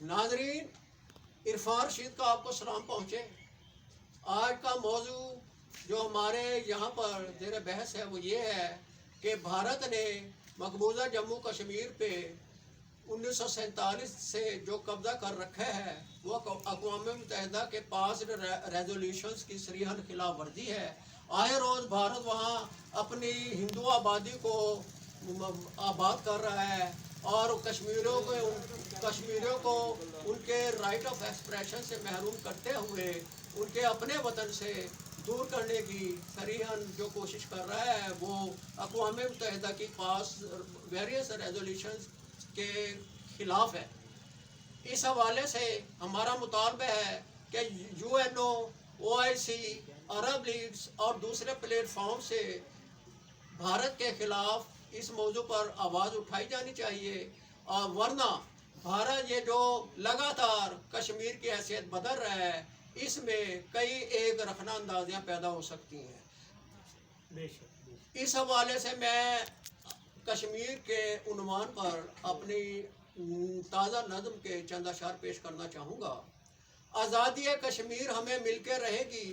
नाजरीन, इरफान रशीद का आपको सलाम पहुँचे। आज का मौजू जो हमारे यहाँ पर ज़ेर बहस है वो ये है कि भारत ने मकबूजा जम्मू कश्मीर पे 1947 से जो कब्ज़ा कर रखा है वो अक़वाम मुत्तहिदा के पास रेजोल्यूशंस की सरीहन खिलाफ वर्जी है। आए रोज़ भारत वहाँ अपनी हिंदू आबादी को आबाद कर रहा है और कश्मीरियों को उनके राइट ऑफ एक्सप्रेशन से महरूम करते हुए उनके अपने वतन से दूर करने की सरीहन जो कोशिश कर रहा है वो अक़वाम मुत्तहिदा के पास वेरियस रेजोल्यूशंस के खिलाफ है। इस हवाले से हमारा मुतालबा है कि UNO, OIC, अरब लीग्स और दूसरे प्लेटफॉर्म से भारत के खिलाफ इस मौजू पर आवाज़ उठाई जानी चाहिए, और वरना भारत ये जो लगातार कश्मीर की हैसियत बदल रहा है इसमें कई एक रखना अंदाजियाँ पैदा हो सकती हैं। इस हवाले से मैं कश्मीर के उन्वान पर अपनी ताज़ा नज़्म के चंद अशार पेश करना चाहूँगा। आज़ादी कश्मीर हमें मिलकर रहेगी,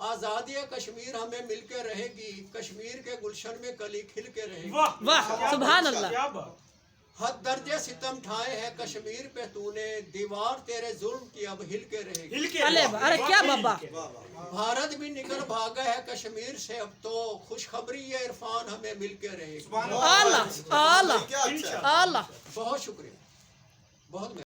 आज़ादी कश्मीर हमें मिलकर रहेगी, कश्मीर के गुलशन में कली खिल के रहेगी। वाह वाह, सुभान अल्लाह। हद दर्जे सितम ठाए है कश्मीर पे तूने, दीवार तेरे जुल्म की अब हिल के रहेगी। अरे क्या बाबा। भारत भी निकल भागा है कश्मीर से, अब तो खुशखबरी ये इरफान हमें मिल के रहेगी। अल्लाह अल्लाह अल्लाह। बहुत शुक्रिया, बहुत